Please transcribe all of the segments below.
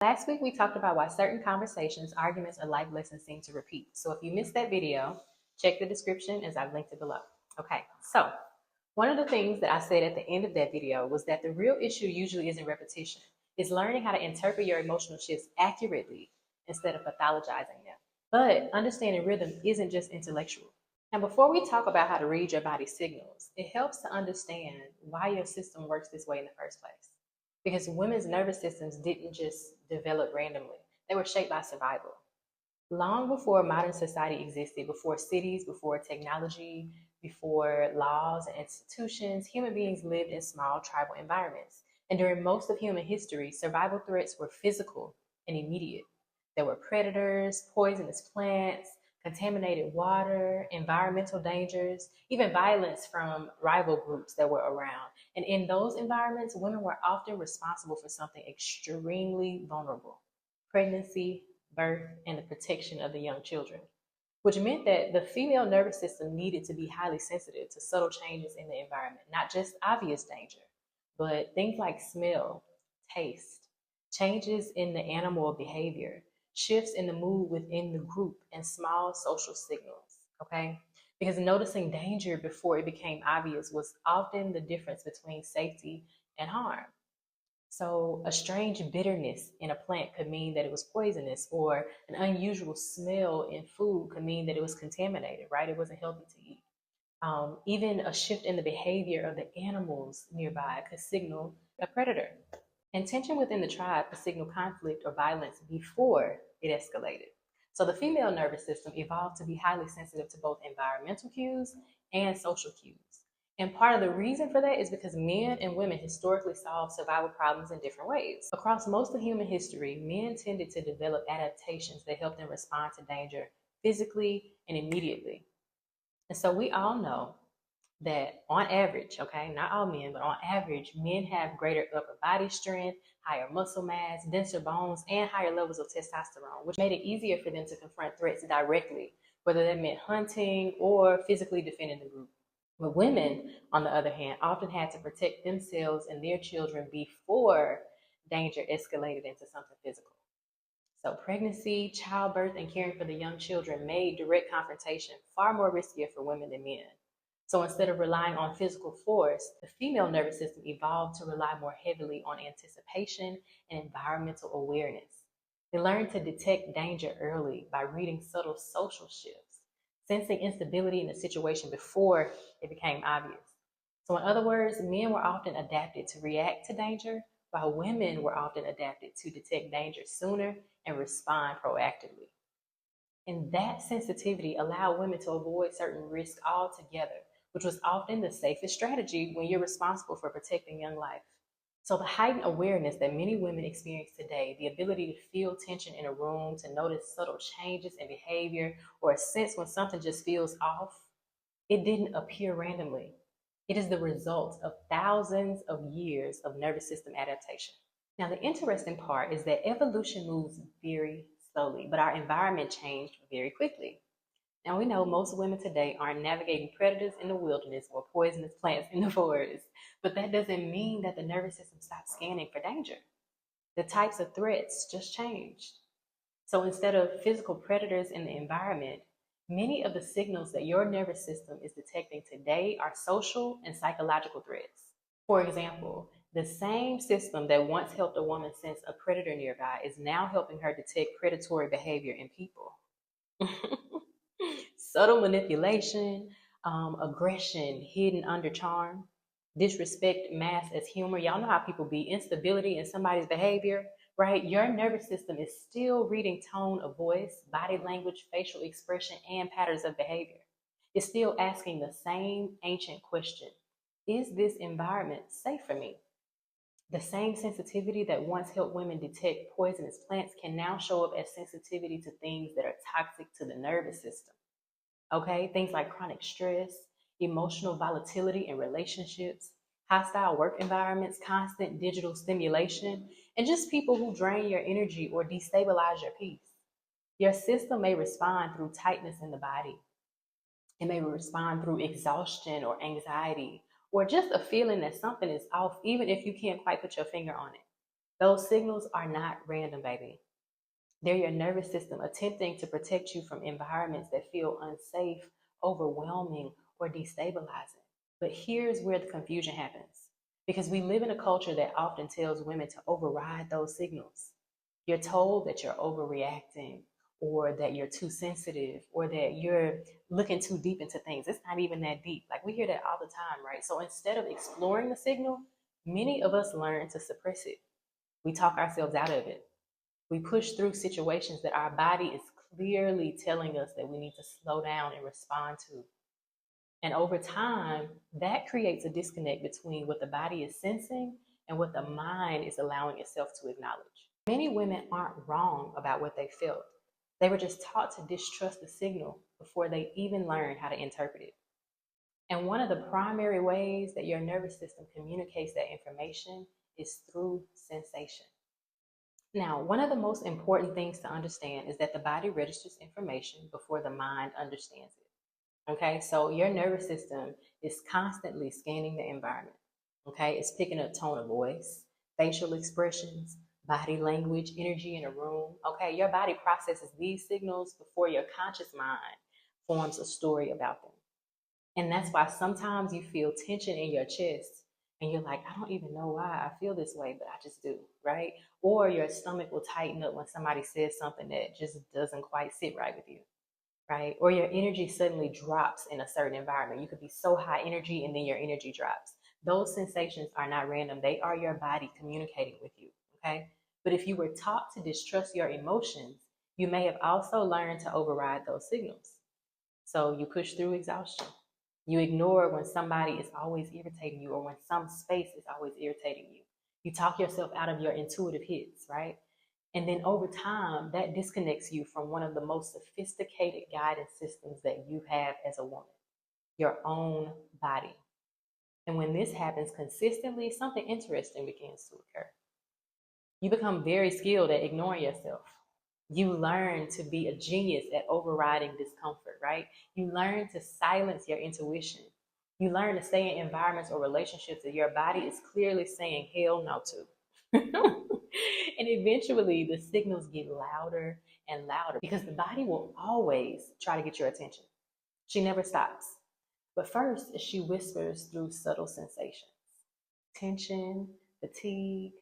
Last week, we talked about why certain conversations, arguments, or life lessons seem to repeat. So if you missed that video, check the description as I've linked it below. Okay, so one of the things that I said at the end of that video was that the real issue usually isn't repetition. It's learning how to interpret your emotional shifts accurately instead of pathologizing them. But understanding rhythm isn't just intellectual. Now, before we talk about how to read your body's signals, it helps to understand why your system works this way in the first place. Because women's nervous systems didn't just develop randomly, they were shaped by survival. Long before modern society existed, before cities, before technology, before laws and institutions, human beings lived in small tribal environments. And during most of human history, survival threats were physical and immediate. There were predators, poisonous plants, contaminated water, environmental dangers, even violence from rival groups that were around. And in those environments, women were often responsible for something extremely vulnerable: pregnancy, birth, and the protection of the young children, which meant that the female nervous system needed to be highly sensitive to subtle changes in the environment, not just obvious danger, but things like smell, taste, changes in the animal behavior, shifts in the mood within the group, and small social signals. Okay? Because noticing danger before it became obvious was often the difference between safety and harm. So, a strange bitterness in a plant could mean that it was poisonous, or an unusual smell in food could mean that it was contaminated, right? It wasn't healthy to eat. Even a shift in the behavior of the animals nearby could signal a predator. And tension within the tribe could signal conflict or violence before it escalated. So the female nervous system evolved to be highly sensitive to both environmental cues and social cues. And part of the reason for that is because men and women historically solved survival problems in different ways. Across most of human history, men tended to develop adaptations that helped them respond to danger physically and immediately. And so we all know that on average, okay, not all men, but on average, men have greater upper body strength, higher muscle mass, denser bones, and higher levels of testosterone, which made it easier for them to confront threats directly, whether that meant hunting or physically defending the group. But women, on the other hand, often had to protect themselves and their children before danger escalated into something physical. So, pregnancy, childbirth, and caring for the young children made direct confrontation far more riskier for women than men. So, instead of relying on physical force, the female nervous system evolved to rely more heavily on anticipation and environmental awareness. They learned to detect danger early by reading subtle social shifts, sensing instability in a situation before it became obvious. So, in other words, men were often adapted to react to danger, while women were often adapted to detect danger sooner and respond proactively. And that sensitivity allowed women to avoid certain risks altogether, which was often the safest strategy when you're responsible for protecting young life. So, the heightened awareness that many women experience today, the ability to feel tension in a room, to notice subtle changes in behavior, or a sense when something just feels off, it didn't appear randomly. It is the result of thousands of years of nervous system adaptation. Now, the interesting part is that evolution moves very slowly, but our environment changed very quickly. Now, we know most women today aren't navigating predators in the wilderness or poisonous plants in the forest, but that doesn't mean that the nervous system stopped scanning for danger. The types of threats just changed. So instead of physical predators in the environment, many of the signals that your nervous system is detecting today are social and psychological threats. For example, the same system that once helped a woman sense a predator nearby is now helping her detect predatory behavior in people. Subtle manipulation, aggression hidden under charm, disrespect masked as humor. Y'all know how people be: instability in somebody's behavior, right? Your nervous system is still reading tone of voice, body language, facial expression, and patterns of behavior. It's still asking the same ancient question: is this environment safe for me? The same sensitivity that once helped women detect poisonous plants can now show up as sensitivity to things that are toxic to the nervous system. Okay, things like chronic stress, emotional volatility in relationships, hostile work environments, constant digital stimulation, and just people who drain your energy or destabilize your peace. Your system may respond through tightness in the body. It may respond through exhaustion or anxiety, or just a feeling that something is off, even if you can't quite put your finger on it. Those signals are not random, baby. They're your nervous system attempting to protect you from environments that feel unsafe, overwhelming, or destabilizing. But here's where the confusion happens. Because we live in a culture that often tells women to override those signals. You're told that you're overreacting, or that you're too sensitive, or that you're looking too deep into things. It's not even that deep. Like, we hear that all the time, right? So instead of exploring the signal, many of us learn to suppress it. We talk ourselves out of it. We push through situations that our body is clearly telling us that we need to slow down and respond to. And over time, that creates a disconnect between what the body is sensing and what the mind is allowing itself to acknowledge. Many women aren't wrong about what they felt. They were just taught to distrust the signal before they even learned how to interpret it. And one of the primary ways that your nervous system communicates that information is through sensation. Now, one of the most important things to understand is that the body registers information before the mind understands it. Okay, so your nervous system is constantly scanning the environment. Okay, it's picking up tone of voice, facial expressions, body language, energy in a room. Okay, your body processes these signals before your conscious mind forms a story about them. And that's why sometimes you feel tension in your chest and you're like, I don't even know why I feel this way, but I just do, right? Or your stomach will tighten up when somebody says something that just doesn't quite sit right with you, right? Or your energy suddenly drops in a certain environment. You could be so high energy and then your energy drops. Those sensations are not random. They are your body communicating with you, okay? But if you were taught to distrust your emotions, you may have also learned to override those signals. So you push through exhaustion. You ignore when somebody is always irritating you or when some space is always irritating you. You talk yourself out of your intuitive hits, right? And then over time, that disconnects you from one of the most sophisticated guidance systems that you have as a woman, your own body. And when this happens consistently, something interesting begins to occur. You become very skilled at ignoring yourself. You learn to be a genius at overriding discomfort, right? You learn to silence your intuition. You learn to stay in environments or relationships that your body is clearly saying hell no to. And eventually the signals get louder and louder because the body will always try to get your attention. She never stops. But first, she whispers through subtle sensations: tension, fatigue,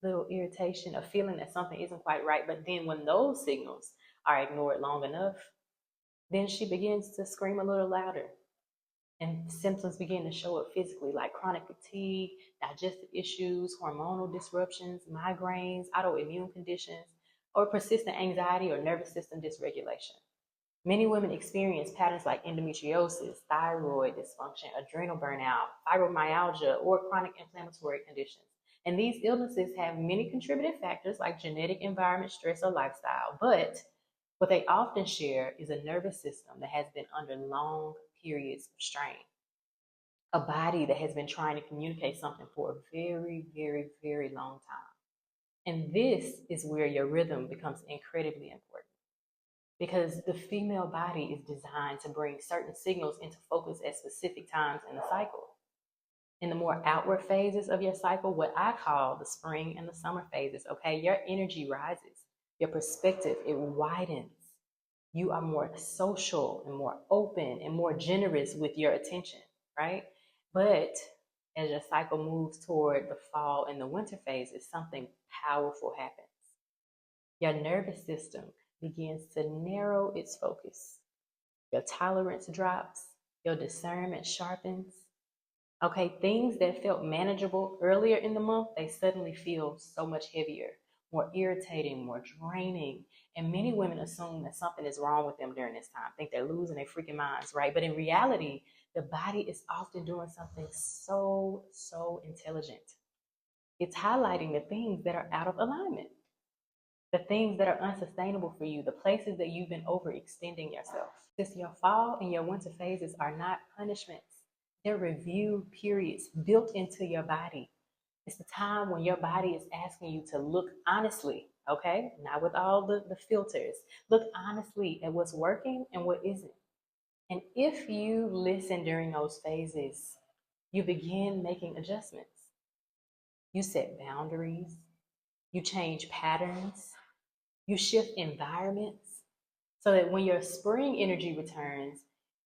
little irritation, a feeling that something isn't quite right. But then when those signals are ignored long enough, then she begins to scream a little louder. And symptoms begin to show up physically, like chronic fatigue, digestive issues, hormonal disruptions, migraines, autoimmune conditions, or persistent anxiety or nervous system dysregulation. Many women experience patterns like endometriosis, thyroid dysfunction, adrenal burnout, fibromyalgia, or chronic inflammatory conditions. And these illnesses have many contributing factors like genetic, environment, stress, or lifestyle. But what they often share is a nervous system that has been under long periods of strain, a body that has been trying to communicate something for a very, very, very long time. And this is where your rhythm becomes incredibly important because the female body is designed to bring certain signals into focus at specific times in the cycle. In the more outward phases of your cycle, what I call the spring and the summer phases, okay, your energy rises, your perspective, it widens. You are more social and more open and more generous with your attention, right? But as your cycle moves toward the fall and the winter phases, something powerful happens. Your nervous system begins to narrow its focus. Your tolerance drops, your discernment sharpens. Okay, things that felt manageable earlier in the month, they suddenly feel so much heavier, more irritating, more draining. And many women assume that something is wrong with them during this time, think they're losing their freaking minds, right? But in reality, the body is often doing something so intelligent. It's highlighting the things that are out of alignment, the things that are unsustainable for you, the places that you've been overextending yourself. Since your fall and your winter phases are not punishments, they're review periods built into your body. It's the time when your body is asking you to look honestly, okay? Not with all the filters. Look honestly at what's working and what isn't. And if you listen during those phases, you begin making adjustments. You set boundaries. You change patterns. You shift environments so that when your spring energy returns,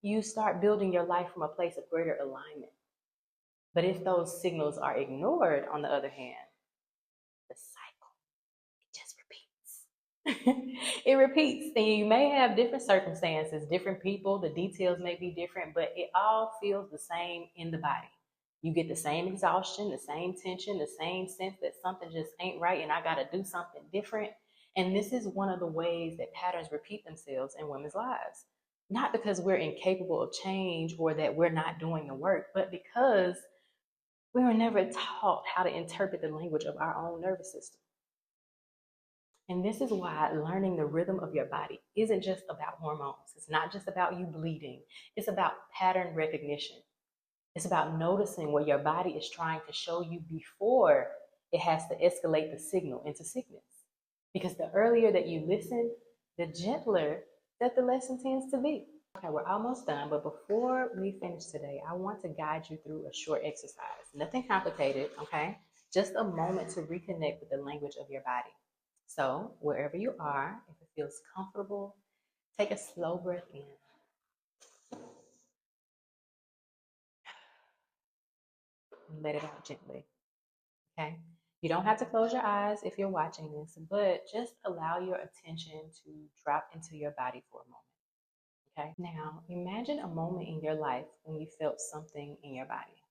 you start building your life from a place of greater alignment. But if those signals are ignored, on the other hand, the cycle just repeats. It repeats, and you may have different circumstances, different people, the details may be different, but it all feels the same in the body. You get the same exhaustion, the same tension, the same sense that something just ain't right and I got to do something different. And this is one of the ways that patterns repeat themselves in women's lives. Not because we're incapable of change or that we're not doing the work, but because we were never taught how to interpret the language of our own nervous system. And this is why learning the rhythm of your body isn't just about hormones. It's not just about you bleeding. It's about pattern recognition. It's about noticing what your body is trying to show you before it has to escalate the signal into sickness. Because the earlier that you listen, the gentler that the lesson tends to be. Okay, we're almost done, but before we finish today, I want to guide you through a short exercise. Nothing complicated, okay? Just a moment to reconnect with the language of your body. So, wherever you are, if it feels comfortable, take a slow breath in. And let it out gently, okay? You don't have to close your eyes if you're watching this, but just allow your attention to drop into your body for a moment. Okay, now imagine a moment in your life when you felt something in your body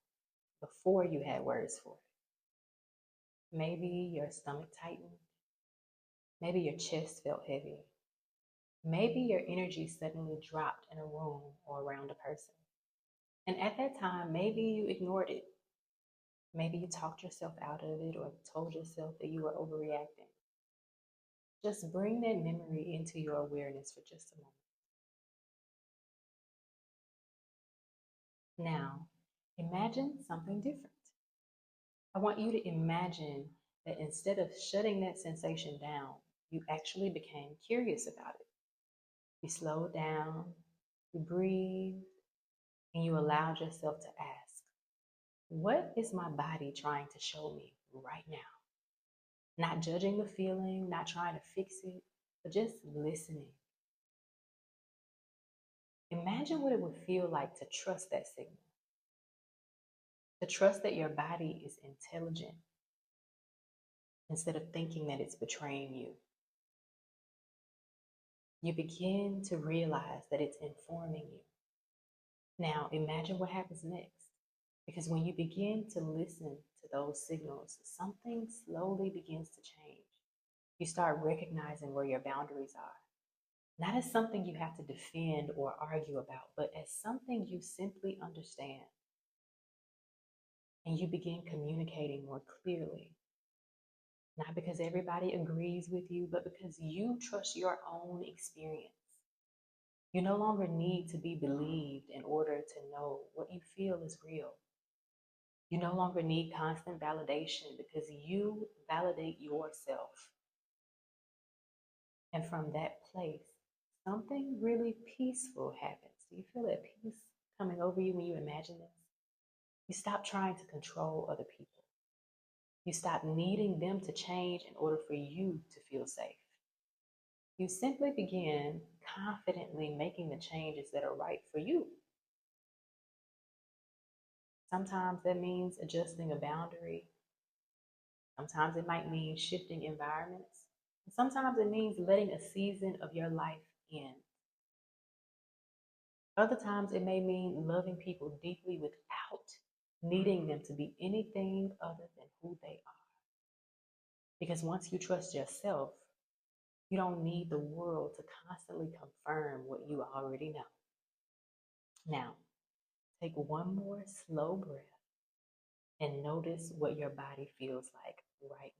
before you had words for it. Maybe your stomach tightened. Maybe your chest felt heavy. Maybe your energy suddenly dropped in a room or around a person. And at that time, maybe you ignored it. Maybe you talked yourself out of it or told yourself that you were overreacting. Just bring that memory into your awareness for just a moment. Now, imagine something different. I want you to imagine that instead of shutting that sensation down, you actually became curious about it. You slowed down, you breathed, and you allowed yourself to ask, what is my body trying to show me right now? Not judging the feeling, not trying to fix it, but just listening. Imagine what it would feel like to trust that signal, to trust that your body is intelligent instead of thinking that it's betraying you. You begin to realize that it's informing you. Now, imagine what happens next. Because when you begin to listen to those signals, something slowly begins to change. You start recognizing where your boundaries are. Not as something you have to defend or argue about, but as something you simply understand. And you begin communicating more clearly. Not because everybody agrees with you, but because you trust your own experience. You no longer need to be believed in order to know what you feel is real. You no longer need constant validation because you validate yourself. And from that place, something really peaceful happens. Do you feel that peace coming over you when you imagine this? You stop trying to control other people. You stop needing them to change in order for you to feel safe. You simply begin confidently making the changes that are right for you. Sometimes that means adjusting a boundary. Sometimes it might mean shifting environments. And sometimes it means letting a season of your life end. Other times it may mean loving people deeply without needing them to be anything other than who they are. Because once you trust yourself, you don't need the world to constantly confirm what you already know. Now, take one more slow breath and notice what your body feels like right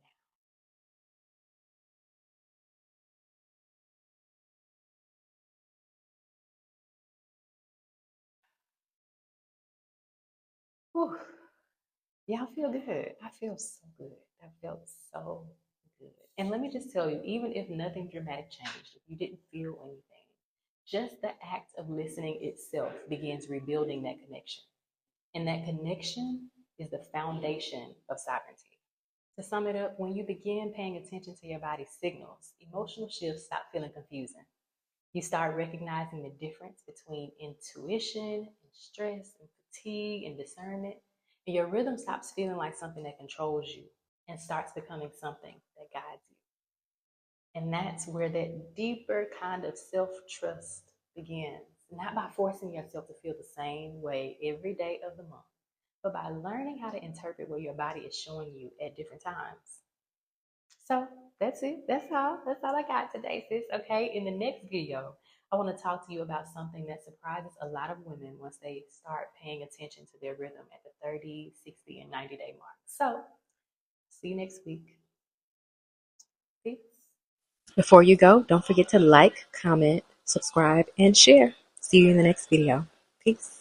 now. Whew. Y'all feel good. I feel so good. That felt so good. And let me just tell you, even if nothing dramatic changed, if you didn't feel anything, just the act of listening itself begins rebuilding that connection. And that connection is the foundation of sovereignty. To sum it up, when you begin paying attention to your body's signals, emotional shifts stop feeling confusing. You start recognizing the difference between intuition and stress and fatigue and discernment. And your rhythm stops feeling like something that controls you and starts becoming something that guides you. And that's where that deeper kind of self trust begins. Not by forcing yourself to feel the same way every day of the month, but by learning how to interpret what your body is showing you at different times. So that's it. That's all. That's all I got today, sis. Okay. In the next video, I want to talk to you about something that surprises a lot of women once they start paying attention to their rhythm at the 30, 60, and 90-day mark. So see you next week. Peace. Before you go, don't forget to like, comment, subscribe, and share. See you in the next video. Peace.